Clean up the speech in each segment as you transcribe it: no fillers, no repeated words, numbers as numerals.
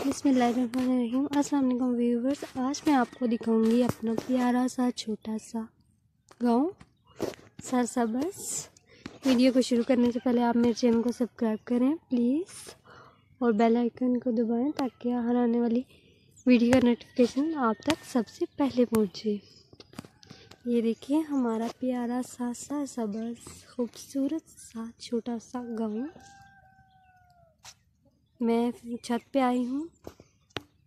बिस्मिल्लाहिर्रहमानिर्रहीम। अस्सलाम वालेकुम व्यूवर्स, आज मैं आपको दिखाऊंगी अपना प्यारा सा छोटा सा गाँव सरसब्ज़। वीडियो को शुरू करने से पहले आप मेरे चैनल को सब्सक्राइब करें प्लीज़ और बेल आइकन को दबाएं ताकि हर आने वाली वीडियो का नोटिफिकेशन आप तक सबसे पहले पहुंचे। ये देखिए हमारा प्यारा सा सरसब्ज़ खूबसूरत सा छोटा सा गाँव। मैं छत पे आई हूँ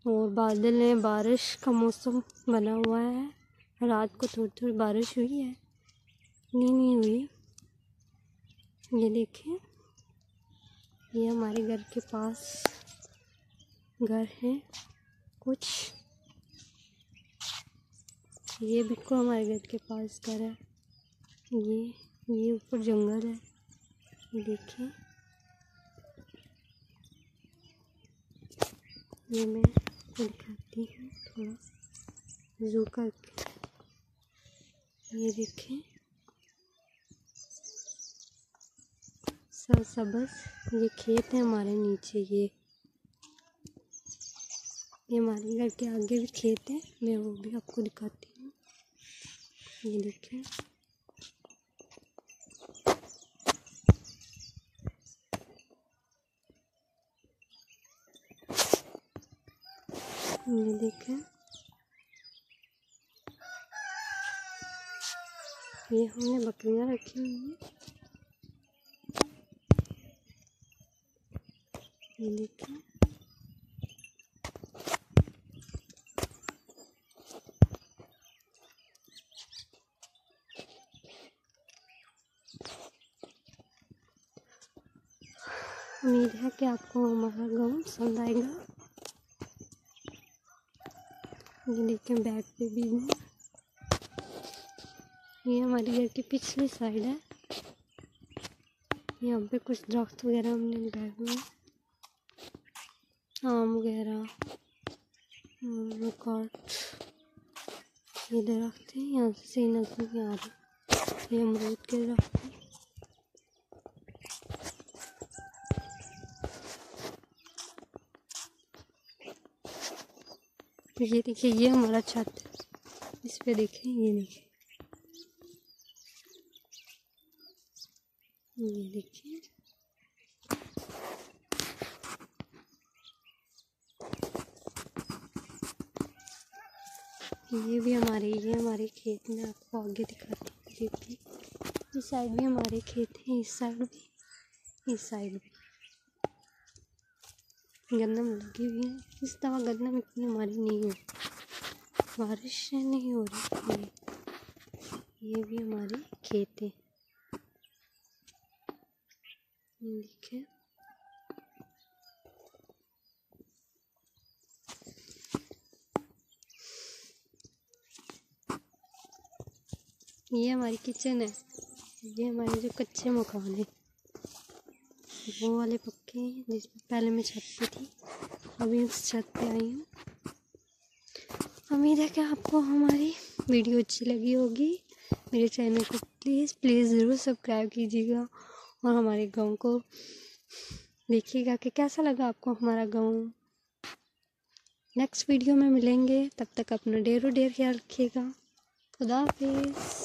और बादल हैं, बारिश का मौसम बना हुआ है। रात को थोड़ी थोड़ी बारिश हुई है, नहीं हुई। ये देखें, ये हमारे घर के पास घर है कुछ, ये बिल्कुल हमारे घर के पास घर है। ये ऊपर जंगल है, ये देखें। ये मैं दिखाती हूँ थोड़ा जूम करके। ये देखें सरसब्ज़, ये खेत है हमारे नीचे। ये हमारे घर के आगे भी खेत है, मैं वो भी आपको दिखाती हूँ। ये देखें, ये देखें, ये हमने बकरियां रखी हुई हैं। ये देखें, उम्मीद है कि आपको हमारा गाँव पसंद आएगा। ये देखें बैग पे भी है। ये हमारे घर की पिछली साइड है। यहाँ पे कुछ दरख्त वगैरह हमने लगाए हुए हैं, आम वगैरह काट। ये दरख्त है, यहाँ से सही नजर नहीं आ रही। ये अमरूद के दरख्त है। ये देखिए, ये हमारा छत है, इस पे देखें। ये देखिए, ये देखिए, ये हमारे खेत में आपको आगे दिखाती हूँ। देखिए इस साइड भी हमारे खेत हैं, इस साइड भी गन्ना लगी हुई है। इस दफ़ा गन्ना इतनी हमारी नहीं हुई, बारिश नहीं हो रही। ये भी हमारे खेत हैं। देखिए, ये हमारी किचन है। ये हमारे जो कच्चे मकान है वो वाले पक्के हैं, जिसमें पहले मैं छत पे थी, अभी उस छत पे आई हूँ। उम्मीद है कि आपको हमारी वीडियो अच्छी लगी होगी। मेरे चैनल को प्लीज़ ज़रूर सब्सक्राइब कीजिएगा और हमारे गाँव को देखिएगा कि कैसा लगा आपको हमारा गाँव। नेक्स्ट वीडियो में मिलेंगे, तब तक अपना ढेरों ढेर ख्याल रखिएगा। खुदा हाफिज़।